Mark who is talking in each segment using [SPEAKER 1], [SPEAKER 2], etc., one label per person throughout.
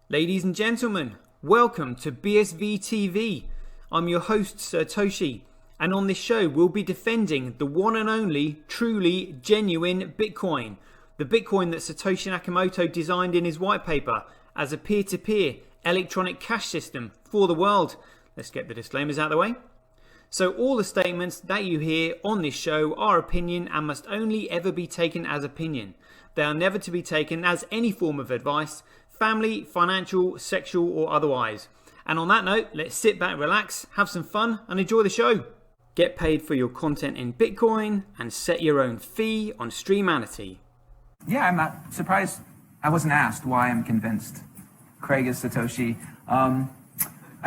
[SPEAKER 1] Ladies and gentlemen, welcome to BSV TV. I'm your host Satoshi, and on this show we'll be defending the one and only, truly genuine Bitcoin. The Bitcoin that Satoshi Nakamoto designed in his white paper as a peer-to-peer electronic cash system for the world. Let's get the disclaimers out of the way. So all the statements that you hear on this show are opinion and must only ever be taken as opinion. They are never to be taken as any form of advice, family, financial, sexual or otherwise. And on that note, let's sit back, relax, have some fun and enjoy the show. Get paid for your content in Bitcoin and set your own fee on Streamanity.
[SPEAKER 2] Yeah, I'm not surprised I wasn't asked why I'm convinced Craig is Satoshi. I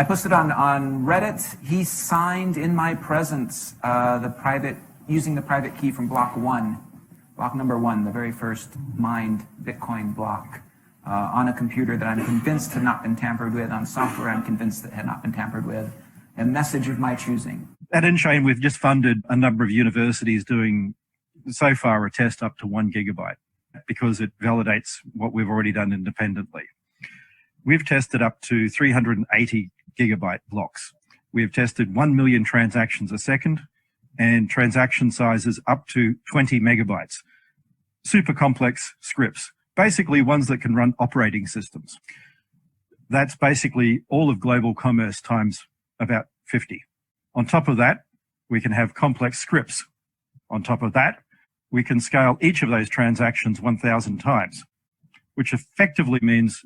[SPEAKER 2] posted on Reddit. He signed in my presence using the private key from block number one, the very first mined Bitcoin block on a computer that I'm convinced had not been tampered with, on software I'm convinced that had not been tampered with, a message of my choosing.
[SPEAKER 3] At InChain, we've just funded a number of universities doing, so far, a test up to 1 gigabyte because it validates what we've already done independently. We've tested up to 380 gigabyte blocks. We've tested 1 million transactions a second and transaction sizes up to 20 megabytes. Super complex scripts, basically ones that can run operating systems. That's basically all of global commerce times about 50. On top of that, we can have complex scripts. On top of that, we can scale each of those transactions 1,000 times, which effectively means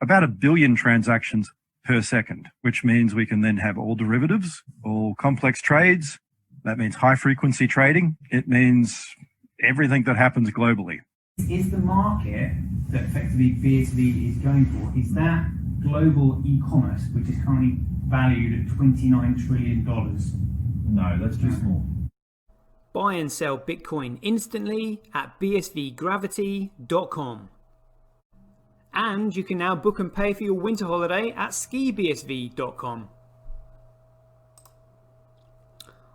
[SPEAKER 3] about 1 billion transactions per second, which means we can then have all derivatives, all complex trades. That means high frequency trading. It means everything that happens globally.
[SPEAKER 4] Is the market that effectively BSV is going for, is that global e-commerce, which is currently valued at $29 trillion?
[SPEAKER 5] No, that's too small.
[SPEAKER 1] Buy and sell Bitcoin instantly at bsvgravity.com. And you can now book and pay for your winter holiday at skibsv.com.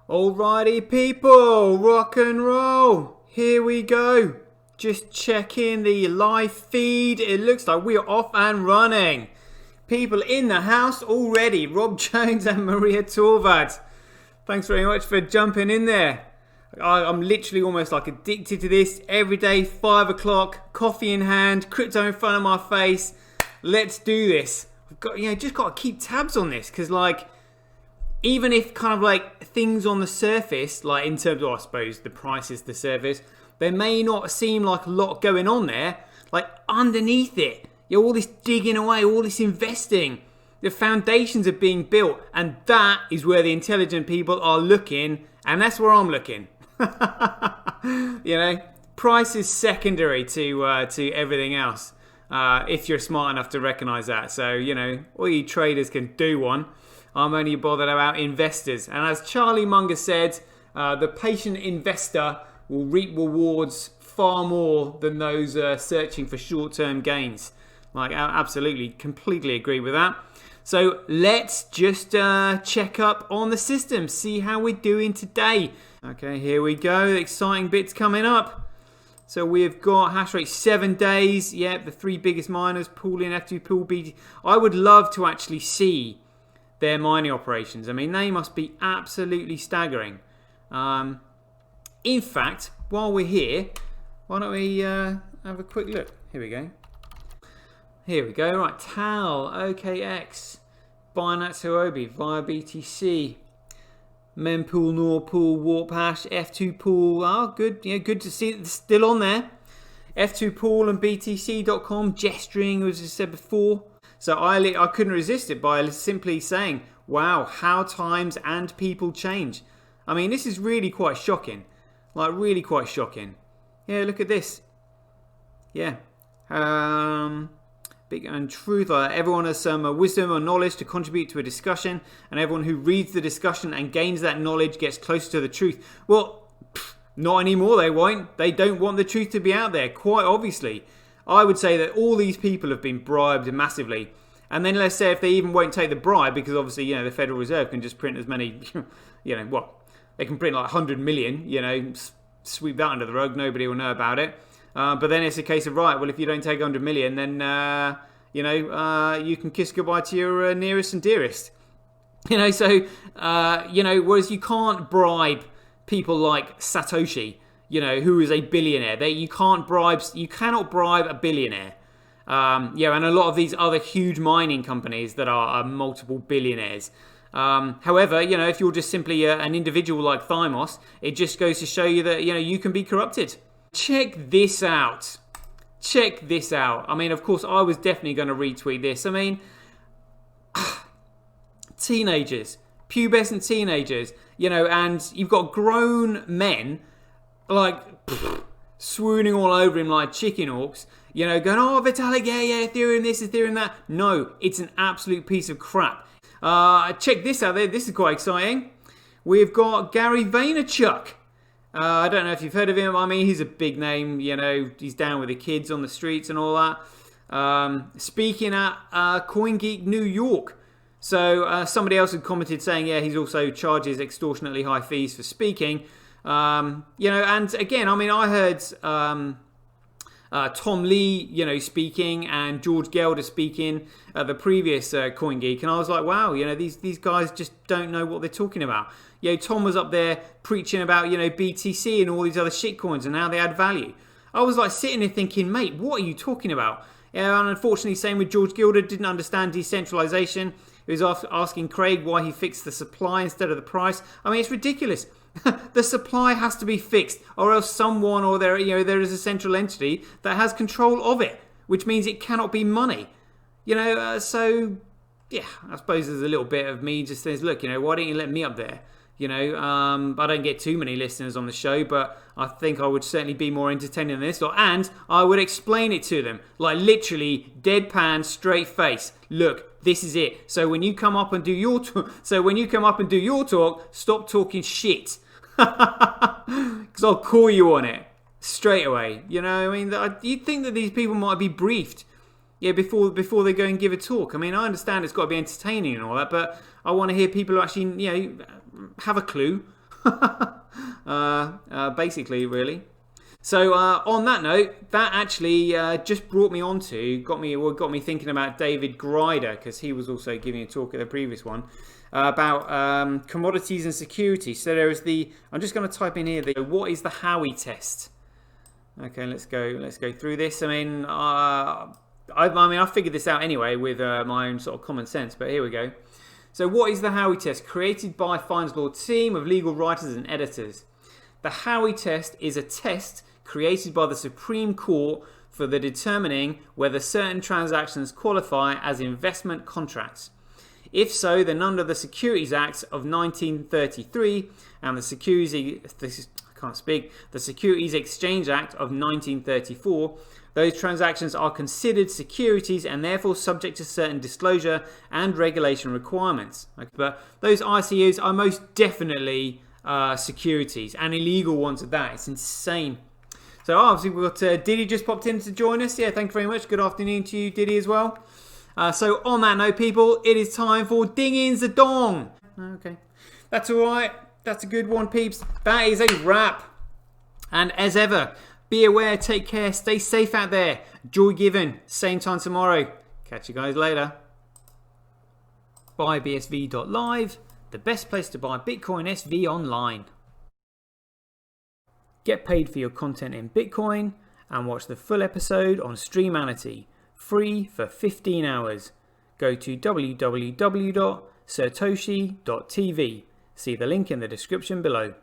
[SPEAKER 1] Alrighty people, rock and roll. Here we go. Just checking the live feed. It looks like we are off and running. People in the house already. Rob Jones and Maria Torvad. Thanks very much for jumping in there. I'm literally almost like addicted to this. Every day, 5 o'clock, coffee in hand, crypto in front of my face. Let's do this. I've got, just got to keep tabs on this because, even if kind of things on the surface, in terms of, I suppose, the price is the surface, there may not seem like a lot going on there. Underneath it, all this digging away, all this investing, the foundations are being built, and that is where the intelligent people are looking, and that's where I'm looking. Price is secondary to everything else. If you're smart enough to recognize that. So, all you traders can do one. I'm only bothered about investors. And as Charlie Munger said, the patient investor will reap rewards far more than those searching for short-term gains. I absolutely, completely agree with that. So let's just check up on the system, see how we're doing today. Okay, here we go. Exciting bits coming up. So we've got hash rate 7 days. Yep, the 3 biggest miners, Pool in, F2 Pool, BT. I would love to actually see their mining operations. I mean, they must be absolutely staggering. In fact, while we're here, why don't we have a quick look? Here we go. Here we go. Right, TAL, OKX, Binance Huobi via BTC. Mempool, Norpool, Warp Hash, F2 Pool. Good. Good to see it's still on there. F2 Pool and BTC.com. Gesturing, as I said before. So I couldn't resist it by simply saying, wow, how times and people change. I mean, this is really quite shocking. Really quite shocking. Yeah, look at this. Yeah. Big and truth. Everyone has some wisdom or knowledge to contribute to a discussion, and everyone who reads the discussion and gains that knowledge gets closer to the truth. Well, not anymore. They won't. They don't want the truth to be out there. Quite obviously, I would say that all these people have been bribed massively. And then let's say if they even won't take the bribe, because obviously the Federal Reserve can just print as many, they can print 100 million. Sweep that under the rug. Nobody will know about it. But then it's a case of, right, well, if you don't take 100 million, then you know, you can kiss goodbye to your nearest and dearest. You know, so, you know, whereas you can't bribe people like Satoshi, you know, who is a billionaire. You cannot bribe a billionaire. Yeah, and a lot of these other huge mining companies that are multiple billionaires. However, you know, if you're just simply an individual like Thymos, it just goes to show you that, you know, you can be corrupted. Check this out. Check this out. I mean, of course, I was definitely going to retweet this. I mean, teenagers, pubescent teenagers, you know, and you've got grown men like swooning all over him like chicken hawks, you know, going, oh, Vitalik, yeah, Ethereum this, Ethereum that. No, it's an absolute piece of crap. Check this out there. This is quite exciting. We've got Gary Vaynerchuk. I don't know if you've heard of him. I mean, he's a big name, you know, he's down with the kids on the streets and all that. Speaking at CoinGeek New York. So somebody else had commented saying, yeah, he's also charges extortionately high fees for speaking. You know, and again, I mean, I heard Tom Lee, you know, speaking, and George Gelder speaking at the previous CoinGeek, and I was like, wow, you know, these guys just don't know what they're talking about. You know, Tom was up there preaching about, you know, BTC and all these other shitcoins and how they add value. I was like sitting there thinking, mate, what are you talking about? Yeah, and unfortunately, same with George Gilder, didn't understand decentralization. He was asking Craig why he fixed the supply instead of the price. I mean, it's ridiculous. The supply has to be fixed, or else someone or there is a central entity that has control of it, which means it cannot be money. You know, so yeah, I suppose there's a little bit of me just says, look, you know, why don't you let me up there? You know, I don't get too many listeners on the show, but I think I would certainly be more entertaining than this lot. And I would explain it to them, like literally deadpan, straight face. Look, this is it. So when you come up and do your talk, stop talking shit, because I'll call you on it straight away. You know, I mean, you'd think that these people might be briefed, yeah, before they go and give a talk. I mean, I understand it's got to be entertaining and all that, but I want to hear people who actually, you know, have a clue. Basically, really. So on that note, that actually just got me thinking about David Grider, because he was also giving a talk at the previous one about commodities and securities. So there is I'm just going to type in here what is the Howey test? Okay, let's go through this. I mean, I figured this out anyway with my own sort of common sense, but here we go. So what is the Howey test? Created by Fines Law team of legal writers and editors. The Howey test is a test created by the Supreme Court for the determining whether certain transactions qualify as investment contracts. If so, then under the Securities Act of 1933 and the Securities Exchange Act of 1934, those transactions are considered securities and therefore subject to certain disclosure and regulation requirements. But those ICOs are most definitely securities, and illegal ones at that. It's insane. So obviously we've got Diddy just popped in to join us. Yeah, thank you very much. Good afternoon to you, Diddy, as well. So on that note, people, it is time for Ding In's the Dong. Okay, that's all right. That's a good one, peeps. That is a wrap. And as ever, be aware, take care, stay safe out there. Joy given. Same time tomorrow. Catch you guys later. BuyBSV.live, the best place to buy Bitcoin SV online. Get paid for your content in Bitcoin and watch the full episode on Streamanity, free for 15 hours. Go to www.satoshi.tv. See the link in the description below.